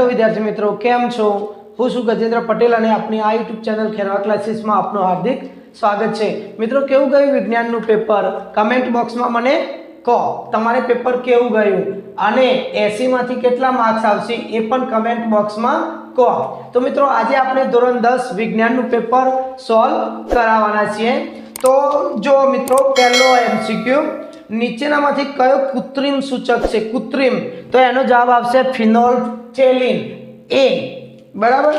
विद्यार्थी मित्रों केम छो हूँ छू गजेन्द्र पटेल और अपनी आ यूट्यूब चैनल खेरवा क्लासीस में आपनो हार्दिक स्वागत है। मित्रों केवुं गयुं विज्ञान पेपर कमेंट बॉक्स में मने कहो तमारे पेपर केवुं गयुं अने 80 मांथी केटला मार्क्स आवशे ए पण कमेंट बॉक्स में कहो। तो मित्रों आज आपणे धोरण 10 विज्ञान पेपर सॉल्व करावाना छीए। तो जो मित्रों पहलो एमसीक्यू नीचेनामांथी कयो कृत्रिम सूचक छे कृत्रिम तो एनो जवाब आवशे फिनोल्फ्थेलिन ए बराबर।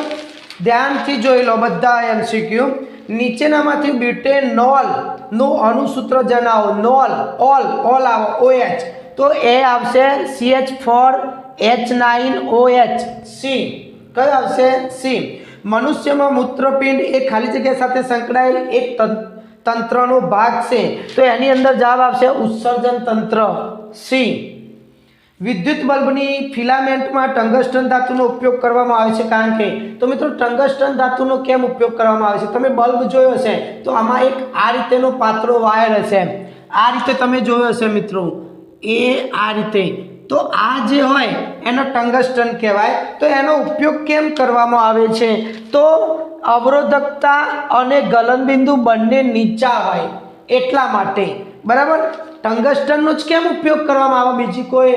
ध्यानथी जोई लो बधा एमसीक्यू नीचेनामांथी ब्यूटेनॉल नु अणुसूत्र जणावो नॉल ऑल ऑल आवो OH तो ए आवशे CH4H9OH C कयो आवशे C। मनुष्यमां मूत्रपिंड ए खाली जग्या साथे संकળાયેલ एक तंत्रनो भाग से तो एनी अंदर जवाब आवशे उत्सर्जन तंत्र सी। विद्युत बल्बनी फिलामेंट में टंगस्टन धातुनो उपयोग करवामां आवे छे कारण के तो मित्रों टंगस्टन धातुनो केम उपयोग करवामां आवे छे तमे बल्ब जोयो छे तो आमां एक आ रीतेनो पातळो वायर हशे आ रीते तमे जोयो छे मित्रों ए आ रीते तो आ जे होय एनो टंगस्टन कहेवाय। तो एनो उपयोग केम करवामां आवे छे तो अवरोधकता अने गलनबिंदु बंने नीचा होय एटला माटे बराबर। टंगस्टननो ज केम उपयोग करवामां आवे बीजी कोई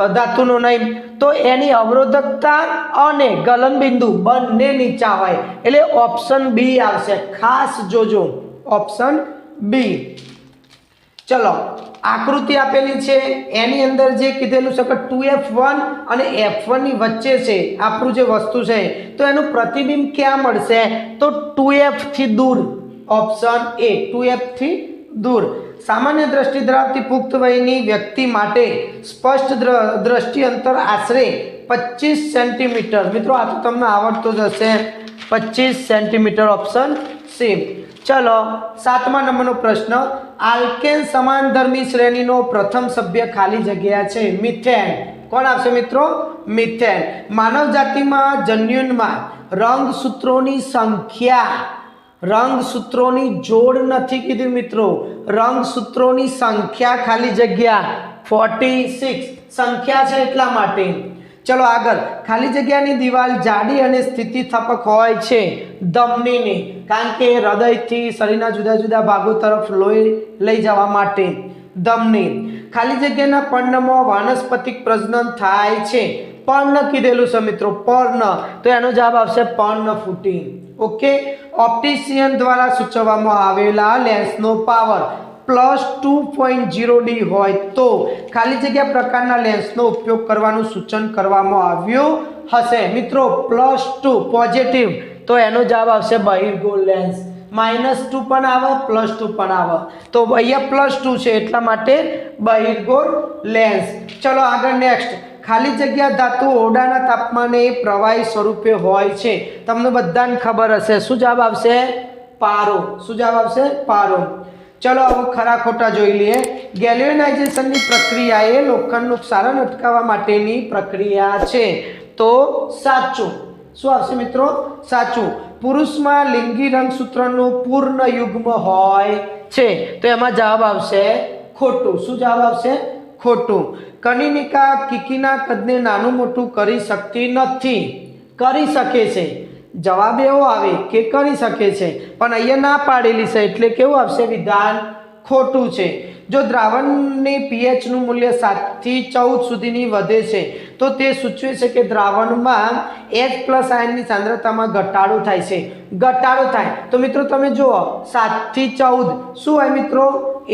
धातुनो नहीं तो एनी अवरोधकता अने गलनबिंदु बंने नीचा होय एटले ऑप्शन बी आवशे खास जोजो ऑप्शन बी। चलो आकृति आपेली छे एनी अंदर जे कीधेलुं छे के 2F1 અને F1 ની વચ્ચે છે આપણું જે વસ્તુ છે તો એનું પ્રતિબિંબ ક્યાં મળશે તો 2F થી દૂર ઓપ્શન એ 2F થી दूर। सामान्य दृष्टि धरावती पुख्त वयनी व्यक्ति माटे स्पष्ट दृष्टि अंतर आश्रे 25 सेंटीमीटर। मित्रों आ तो तमने आवडतो ज हशे 25 सेंटीमीटर ऑप्शन सी। चलो 7मा नंबरनो प्रश्न आल्केन समानधर्मी श्रेणीनो प्रथम सभ्य खाली जग्या छे मीथेन। कोण आपशे मित्रों मीथेन। मानव जाति में जन्युन में रंगसूत्रोनी संख्या रंगसूत्रोनी जोड़ नहीं कीधुं मित्रों रंगसूत्रोनी संख्या खाली जग्या 46 संख्या है एटला माटे। चलो आगर खाली जग्यानी दीवाल जाडी अने स्थितिस्थापक होय छे धमनीनी कारण के हृदय थी शरीरना जुदा जुदा भागों तरफ लोही लई जवा माटे धमनी। खाली जग्याना पर्णमां वानस्पतिक प्रजनन थाय छे पर्ण कीधेलुं छे मित्रों पर्ण तो एनो जवाब आवशे पर्णफूटी। ओके ऑप्टिशियन द्वारा सूचववामां आवेला लेंसनो पावर +2.0D होय तो खाली जग्या प्रकारना लेंसनो उपयोग करवानुं सूचन करवामां आव्युं हशे मित्रों +2 पॉजिटिव तो एनो जवाब आवशे बहिर्गोल लेंस। -2 पण आवे +2 पण आवे तो अहींया +2 छे એટલા માટે બહિર્ગોળ લેન્સ। चलो आगे नेक्स्ट खाली जग्या धातु ओरडाना तापमाने प्रवाही स्वरूपे होय छे तमने बधाने खबर हशे शुं जवाब आवशे पारो। शुं जवाब आवशे पारो। चलो अब खरा खोटा जोई लईए। गैल्वेनाइजेशननी प्रक्रिया ए लोखंडनुं क्षारण अटकाववा माटेनी प्रक्रिया छे तो साचुं। शुं आवशे मित्रों साचुं। पुरुष में लिंगी रंगसूत्रनु पूर्ण युग्म होय छे तो एमां जवाब आवशे खोटुं। शुं जवाब आवशे खोटुं। कनिनिका कीकीना कदने नानुं मोटुं करी शकती नथी करी शके छे जवाब एवो आवे के करी शके छे पण अहींया ना पाडेली छे एटले केवुं आवशे विधान खोटुं छे। जो द्रावणनी pH નું મૂલ્ય 7 થી 14 સુધીની વધે છે તો તે સૂચવે છે કે દ્રાવણમાં H+ આયનની સાંદ્રતામાં ઘટાડો થાય છે ઘટાડો થાય તો મિત્રો તમે જુઓ 7 થી 14 શું હોય મિત્રો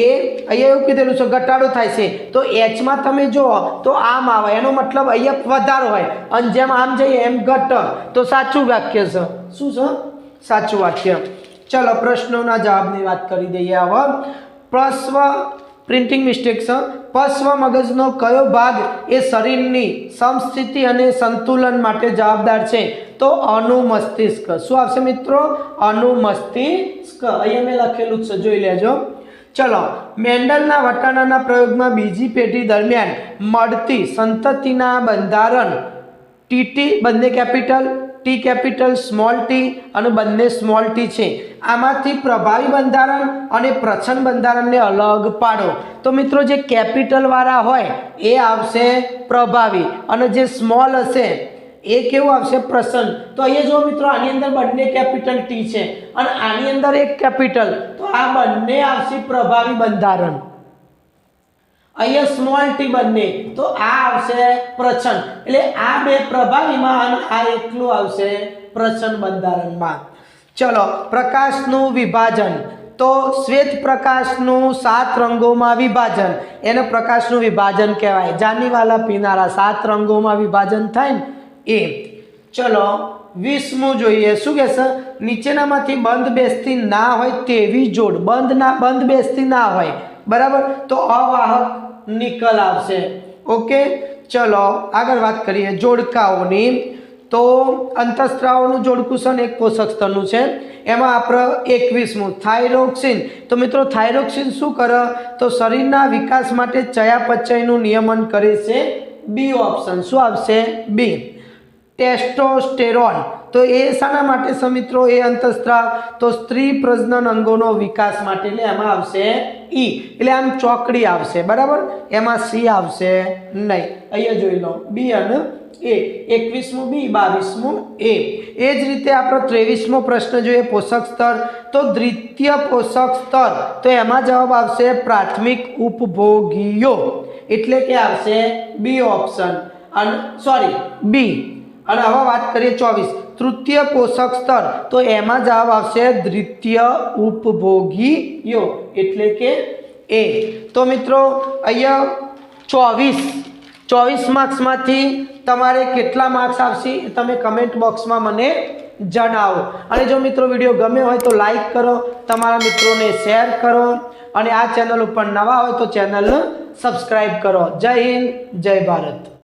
એ અહીંયા એવું કીધેલું છે ઘટાડો થાય છે તો H માં તમે જુઓ તો આમ આવે એનો મતલબ અહીંયા વધારો હોય અને જેમ આમ જઈએ એમ ઘટે તો સાચું વાક્ય છે શું છે સાચું વાક્ય। ચલો પ્રશ્નોના જવાબની વાત કરી દઈએ। હવે પ્રશ્ન प्रिंटिंग मिस्टेक से पश्व मगजनो कयो भाग ए शरीरनी समस्थिति अने संतुलन माटे जवाबदार छे तो अनुमस्तिष्क। शुं आवशे मित्रों अनुमस्तिष्क अहींया मैं लखेलुं छे जोई लेजो। चलो मेंडलना वटाणाना प्रयोगमां बीजी पेढ़ी दरमियान मळती संततिना बंधारण टीटी बंने capital T capital small T और बंने स्मॉल टी है आमांथी प्रभावी बंधारण और प्रछन्न बंधारण ने अलग पाड़ो तो मित्रों जे कैपिटल वाला होय ए आवशे प्रभावी और जे स्मॉल हशे એ કેવું આવશે પ્રસન્ન. તો અહીંયા જો મિત્રો આની અંદર બંને કેપિટલ ટી છે અને આની અંદર એક કેપિટલ, તો આ બંને આવશે પ્રભાવી બંધારણ. અહીંયા સ્મોલ ટી બંને, તો આ આવશે પ્રચ્છન્ન. એટલે આ બે પ્રભાવીમાં અને આ એકલું આવશે પ્રચ્છન્ન બંધારણમાં. ચલો પ્રકાશનું વિભાજન. તો શ્વેત પ્રકાશનું 7 રંગોમાં વિભાજન, એને પ્રકાશનું વિભાજન કહેવાય. જાનીવાલા પીનારા 7 રંગોમાં વિભાજન થાય ને એ. ચલો 20મું જોઈએ. શું કહેશે? નીચેનામાંથી બંધ બેસતી ના હોય તેવી જોડ. બંધ બેસતી ના હોય, બરાબર, તો અવાહક નિકલ આવશે. ઓકે, ચલો આગળ વાત કરીએ જોડકાઓની. તો અંતઃસ્ત્રાવોનું જોડકું છે ને એક પોષક સ્તરનું છે. એમાં આપણે 21મું થાઇરોક્સિન. તો મિત્રો થાઇરોક્સિન શું કરે? તો શરીરના વિકાસ માટે ચયાપચયનું નિયમન કરે છે. બી ઓપ્શન શું આવશે? બી. ટેસ્ટોસ્ટેરોન, તો એ શાના માટે છે મિત્રો? એ અંતઃસ્ત્રાવ તો સ્ત્રી પ્રજનન અંગોનો વિકાસ માટે. એટલે એમાં આવશે ઈ. એટલે આમ ચોકડી આવશે, બરાબર, એમાં સી આવશે નહીં. અહીંયા જોઈ લો બી અને એ. 21મું બી, 22મું એ. એ જ રીતે આપણો 23મો પ્રશ્ન જોઈએ પોષક સ્તર. તો દ્વિતીય પોષક સ્તર, તો એમાં જવાબ આવશે પ્રાથમિક ઉપભોગીઓ. એટલે કે આવશે બી ઓપ્શન. અને સોરી બી. અને હવે વાત કરીએ 24 તૃતીય પોષક સ્તર, તો એમાં જવાબ આવશે દ્વિતીય ઉપભોગીઓ. એટલે કે એ. તો મિત્રો અહીંયા 24 માર્ક્સમાંથી તમારે કેટલા માર્ક્સ આવશે એ તમે કમેન્ટ બોક્સમાં મને જણાવો. અને જો મિત્રો વિડીયો ગમે હોય તો લાઈક કરો, તમારા મિત્રોને શેર કરો, અને આ ચેનલ ઉપર નવા હોય તો ચેનલને સબસ્ક્રાઈબ કરો. જય હિન્દ, જય ભારત.